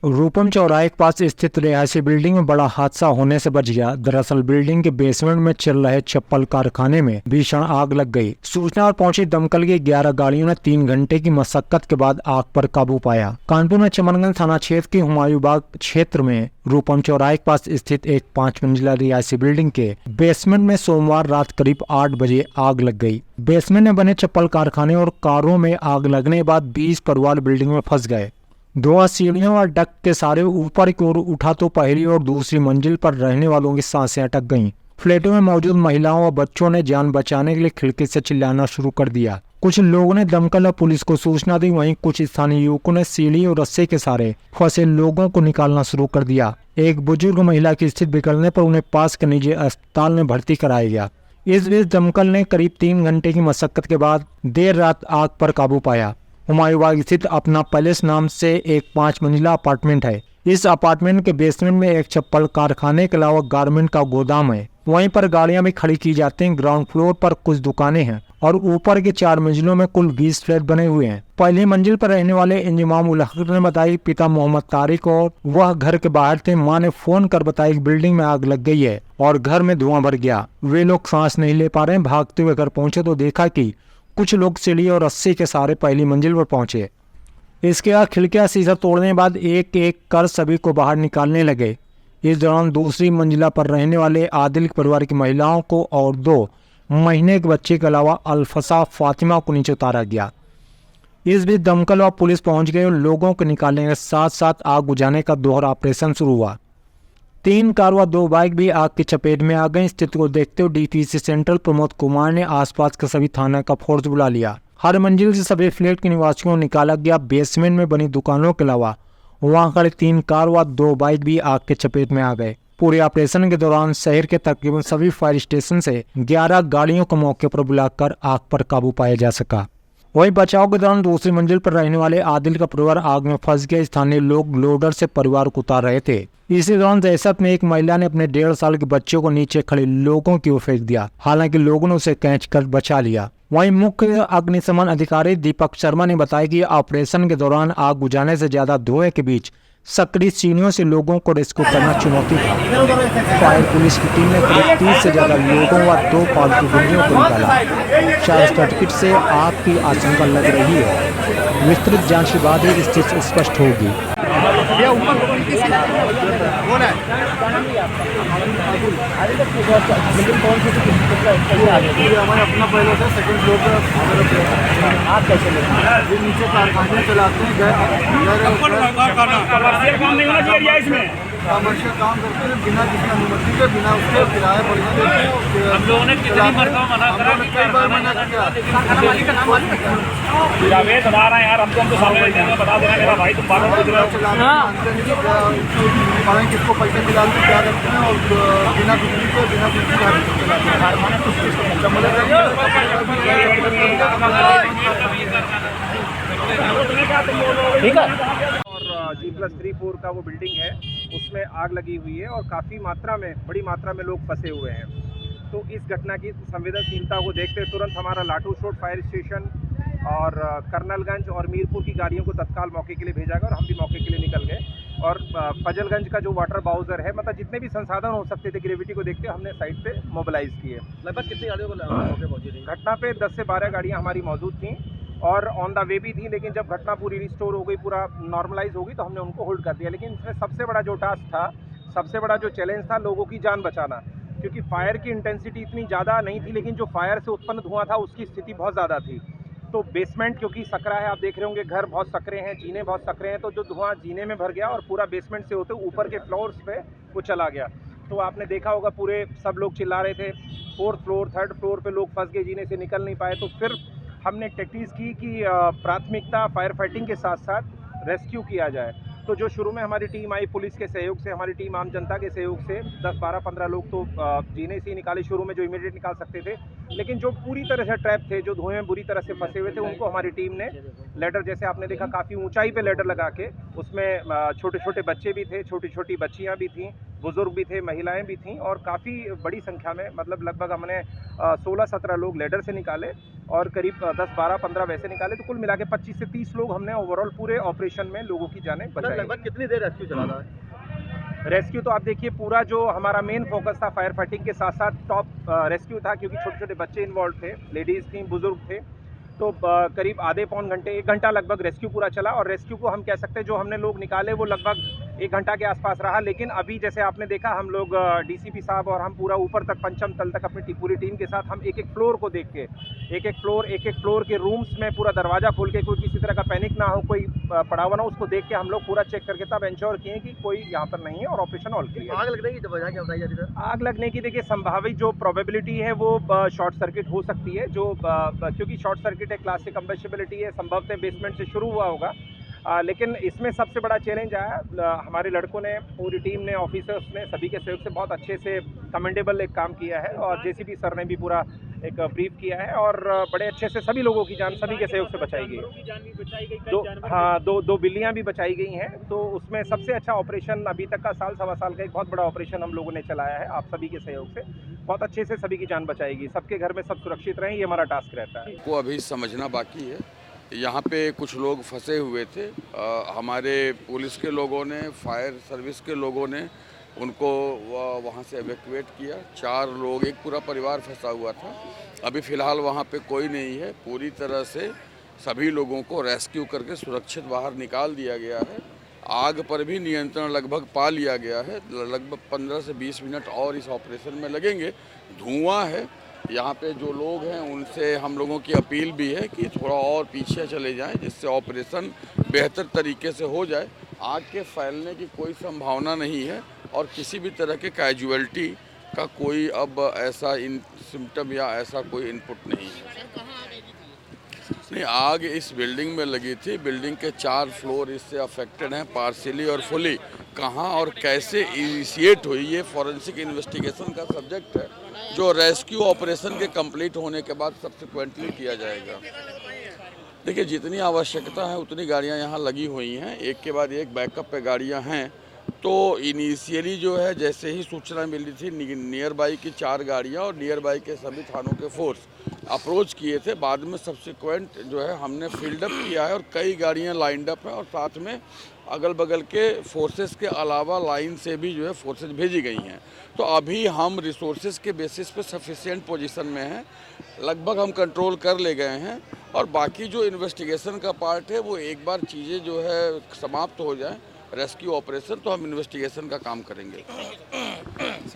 रूपम चौराहे के पास स्थित रिहायशी बिल्डिंग में बड़ा हादसा होने से बच गया। दरअसल बिल्डिंग के बेसमेंट में चल रहे चप्पल कारखाने में भीषण आग लग गई। सूचना पर पहुंची दमकल की 11 गाड़ियों ने 3 घंटे की मशक्कत के बाद आग पर काबू पाया। कानपुर में चमनगंज थाना क्षेत्र के हुमायूं बाग क्षेत्र में रूपम चौराहे के पास स्थित एक 5 मंजिला रिहायशी बिल्डिंग के बेसमेंट में सोमवार रात करीब 8 बजे आग लग गई। बेसमेंट में बने चप्पल कारखाने और कारों में आग लगने के बाद 20 परिवार बिल्डिंग में फंस गए। 2 सीढ़ियों और डक के सारे ऊपर की ओर उठा तो पहली और दूसरी मंजिल पर रहने वालों की सांसें अटक गईं। फ्लैटों में मौजूद महिलाओं और बच्चों ने जान बचाने के लिए खिड़की से चिल्लाना शुरू कर दिया। कुछ लोगों ने दमकल और पुलिस को सूचना दी, वहीं कुछ स्थानीय युवकों ने सीढ़ी और रस्से के सहारे फंसे लोगों को निकालना शुरू कर दिया। एक बुजुर्ग महिला की स्थिति बिगड़ने पर उन्हें पास के निजी अस्पताल में भर्ती कराया गया। इस बीच दमकल ने करीब 3 घंटे की मशक्कत के बाद देर रात आग पर काबू पाया। हुमायूं बाग स्थित अपना पैलेस नाम से एक 5 मंजिला अपार्टमेंट है। इस अपार्टमेंट के बेसमेंट में एक चप्पल कारखाने के अलावा गारमेंट का गोदाम है। वहीं पर गाड़ियां भी खड़ी की जाती हैं। ग्राउंड फ्लोर पर कुछ दुकानें हैं और ऊपर के 4 मंजिलों में कुल 20 फ्लैट बने हुए हैं। पहली मंजिल पर रहने वाले इंजमाम उल हक ने बताया पिता मोहम्मद तारिक और वह घर के बाहर थे। मां ने फोन कर बताया कि बिल्डिंग में आग लग गई है और घर में धुआं भर गया। वे लोग सांस नहीं ले पा रहे हैं। भागते हुए घर पहुंचे तो देखा कि कुछ लोग सीढ़ी और रस्सी के सहारे पहली मंजिल पर पहुंचे। इसके बाद खिड़कियां शीशा तोड़ने के बाद एक एक कर सभी को बाहर निकालने लगे। इस दौरान दूसरी मंजिला पर रहने वाले आदिल परिवार की महिलाओं को और 2 महीने के बच्चे के अलावा अल्फसा फातिमा को नीचे उतारा गया। इस बीच दमकल और पुलिस पहुंच गए और लोगों को निकालने के साथ साथ आग बुझाने का दोहरा ऑपरेशन शुरू हुआ। 3 कार व 2 बाइक भी आग की चपेट में आ गई। स्थिति को देखते हुए डीपीसी सेंट्रल प्रमोद कुमार ने आसपास के सभी थाना का फोर्स बुला लिया। हर मंजिल से सभी फ्लैट के निवासियों को निकाला गया। बेसमेंट में बनी दुकानों के अलावा वहां खड़े 3 कार व 2 बाइक भी आग के चपेट में आ गए। पूरे ऑपरेशन के दौरान शहर के तकरीबन सभी फायर स्टेशन से 11 गाड़ियों को मौके पर बुलाकर आग पर काबू पाया जा सका। वहीं बचाव के दौरान दूसरी मंजिल पर रहने वाले आदिल का परिवार आग में फंस गया। स्थानीय लोग लोडर से परिवार को उतार रहे थे। इसी दौरान दहशत में एक महिला ने अपने 1.5 साल के बच्चों को नीचे खड़े लोगों की ओर फेंक दिया। हालांकि लोगों ने उसे खींच कर बचा लिया। वहीं मुख्य अग्निशमन अधिकारी दीपक शर्मा ने बताया कि ऑपरेशन के दौरान आग बुझाने से ज्यादा धुएं के बीच सक्रिय सीढ़ियों से लोगों को रेस्क्यू करना चुनौती था। फायर पुलिस की टीम ने करीब 30 से ज्यादा लोगों व 2 पालतू बिल्लियों को निकाला। शायद सर्किट से आग की आशंका लग रही है। विस्तृत जांच के बाद ही स्थिति स्पष्ट होगी। हमारे अपना पहले से सेकंड फ्लोर पे आप कैसे ये नीचे कारखाने चलाते हैं। कमर्शियल काम करते हैं बिना किसी अनुमति के, बिना उसके किराया पैसा देते हैं। हम लोगों ने कितनी मरतबा मना करा, कई बार मना किया। यार हमको सामने बता देना मेरा भाई, तुम बात कर रहे हो किसको पैसे निकाल के क्या करते हैं और बिना बिजली के बिना ठीक है। और G+3-4 का वो बिल्डिंग है, उसमें आग लगी हुई है और काफ़ी मात्रा में, बड़ी मात्रा में लोग फंसे हुए हैं। तो इस घटना की संवेदनशीलता को देखते तुरंत हमारा लाटू रोड फायर स्टेशन और कर्नलगंज और मीरपुर की गाड़ियों को तत्काल मौके के लिए भेजा गया और हम भी मौके के लिए निकल गए। और फजलगंज का जो वाटर बाउजर है, मतलब जितने भी संसाधन हो सकते थे ग्रेविटी को देखते हमने साइट पे मोबिलाइज किए। लगभग कितनी गाड़ियों को पहुंची? घटना पे 10 से 12 गाड़ियाँ हमारी मौजूद थीं और ऑन द वे भी थी, लेकिन जब घटना पूरी रिस्टोर हो गई, पूरा नॉर्मलाइज हो गई, तो हमने उनको होल्ड कर दिया। लेकिन इसमें सबसे बड़ा जो टास्क था, सबसे बड़ा जो चैलेंज था, लोगों की जान बचाना। क्योंकि फायर की इंटेंसिटी इतनी ज़्यादा नहीं थी, लेकिन जो फायर से उत्पन्न धुआं था उसकी स्थिति बहुत ज़्यादा थी। तो बेसमेंट क्योंकि सकरा है, आप देख रहे होंगे घर बहुत सकरे हैं, जीने बहुत सकरे हैं, तो जो धुआं जीने में भर गया और पूरा बेसमेंट से होते ऊपर के फ्लोर्स पे वो चला गया। तो आपने देखा होगा पूरे सब लोग चिल्ला रहे थे। 4th फ्लोर 3rd फ्लोर पे लोग फंस गए, जीने से निकल नहीं पाए। तो फिर हमने टैक्टिस की कि प्राथमिकता फायर फाइटिंग के साथ साथ रेस्क्यू किया जाए। तो जो शुरू में हमारी टीम आई, पुलिस के सहयोग से, हमारी टीम आम जनता के सहयोग से 10, 12, 15 लोग तो जीने से ही निकाले शुरू में, जो इमीडिएट निकाल सकते थे। लेकिन जो पूरी तरह से ट्रैप थे, जो धुएं में बुरी तरह से फंसे हुए थे, उनको हमारी टीम ने लेडर, जैसे आपने देखा काफ़ी ऊंचाई पे लेडर लगा के, उसमें छोटे छोटे बच्चे भी थे, छोटी छोटी बच्चियाँ भी थीं, बुजुर्ग भी थे, महिलाएं भी थीं और काफ़ी बड़ी संख्या में, मतलब लगभग हमने 16-17 लोग लेडर से निकाले और करीब 10-12-15 वैसे निकाले, तो कुल मिला के 25 से 30 लोग हमने ओवरऑल पूरे ऑपरेशन में लोगों की जानें बचाई। लगभग कितनी देर रेस्क्यू चला था? रेस्क्यू तो आप देखिए, पूरा जो हमारा मेन फोकस था फायर फाइटिंग के साथ साथ टॉप रेस्क्यू था, क्योंकि छोटे छोटे बच्चे इन्वॉल्व थे, लेडीज़ थी, बुजुर्ग थे। तो करीब आधे पौन घंटे, 1 घंटा लगभग रेस्क्यू पूरा चला और रेस्क्यू को हम कह सकते हैं जो हमने लोग निकाले वो लगभग 1 घंटा के आसपास रहा। लेकिन अभी जैसे आपने देखा, हम लोग डीसीपी साहब और हम पूरा ऊपर तक पंचम तल तक अपनी पूरी टीम के साथ हम एक एक फ्लोर को देख के, एक एक फ्लोर के रूम्स में पूरा दरवाज़ा खोल के, कोई किसी तरह का पैनिक ना हो, कोई पड़ा हुआ ना हो, उसको देख के हम लोग पूरा चेक करके तब इंश्योर किए कि कोई यहाँ पर नहीं है और ऑपरेशन ऑल क्लियर। आग लगने की वजह क्या बताई जा रही है? आग लगने की देखिए संभावित जो प्रोबेबिलिटी है वो शॉर्ट सर्किट हो सकती है, जो क्योंकि शॉर्ट सर्किट है, क्लासिक कंबेस्टिबिलिटी है, संभवतः बेसमेंट से शुरू हुआ होगा। लेकिन इसमें सबसे बड़ा चैलेंज आया, हमारे लड़कों ने, पूरी टीम ने, ऑफिसर्स ने, सभी के सहयोग से बहुत अच्छे से कमेंडेबल एक काम किया है और जेसीबी सर ने भी पूरा एक ब्रीफ किया है और बड़े अच्छे से सभी लोगों की जान सभी के सहयोग से बचाई गई। दो बिल्लियां भी बचाई गई हैं। तो उसमें सबसे अच्छा ऑपरेशन अभी तक का, साल सवा साल का एक बहुत बड़ा ऑपरेशन हम लोगों ने चलाया है आप सभी के सहयोग से। बहुत अच्छे से सभी की जान बचाई गई, सबके घर में सब सुरक्षित रहें, ये हमारा टास्क रहता है। को अभी समझना बाकी है। यहाँ पे कुछ लोग फंसे हुए थे, हमारे पुलिस के लोगों ने, फायर सर्विस के लोगों ने उनको वहाँ से एवैक्यूएट किया। 4 लोग, एक पूरा परिवार फंसा हुआ था। अभी फ़िलहाल वहाँ पे कोई नहीं है। पूरी तरह से सभी लोगों को रेस्क्यू करके सुरक्षित बाहर निकाल दिया गया है। आग पर भी नियंत्रण लगभग पा लिया गया है। लगभग 15 से 20 मिनट और इस ऑपरेशन में लगेंगे। धुआं है, यहाँ पे जो लोग हैं उनसे हम लोगों की अपील भी है कि थोड़ा और पीछे चले जाएं, जिससे ऑपरेशन बेहतर तरीके से हो जाए। आग के फैलने की कोई संभावना नहीं है और किसी भी तरह के कैजुअलिटी का कोई अब ऐसा सिम्टम या ऐसा कोई इनपुट नहीं है। नहीं, आग इस बिल्डिंग में लगी थी। बिल्डिंग के 4 फ्लोर इससे अफेक्टेड हैं, पार्शियली और फुली। कहाँ और कैसे इनिशिएट हुई, ये फॉरेंसिक इन्वेस्टिगेशन का सब्जेक्ट है, जो रेस्क्यू ऑपरेशन के कंप्लीट होने के बाद सब्सिक्वेंटली किया जाएगा। देखिए, जितनी आवश्यकता है उतनी गाड़ियाँ यहाँ लगी हुई हैं, एक के बाद एक बैकअप पे गाड़ियाँ हैं। तो इनिशियली जो है, जैसे ही सूचना मिली थी, नियर बाई की 4 गाड़ियाँ और नियर बाई के सभी थानों के फोर्स अप्रोच किए थे। बाद में सब्सिक्वेंट जो है हमने फील्ड अप किया है और कई गाड़ियाँ लाइंड अप हैं और साथ में अगल बगल के फोर्सेस के अलावा लाइन से भी जो है फोर्सेस भेजी गई हैं। तो अभी हम रिसोर्सेज के बेसिस पे सफिशिएंट पोजीशन में हैं, लगभग हम कंट्रोल कर ले गए हैं और बाकी जो इन्वेस्टिगेशन का पार्ट है वो एक बार चीज़ें जो है समाप्त हो जाए, रेस्क्यू ऑपरेशन, तो हम इन्वेस्टिगेशन का काम करेंगे।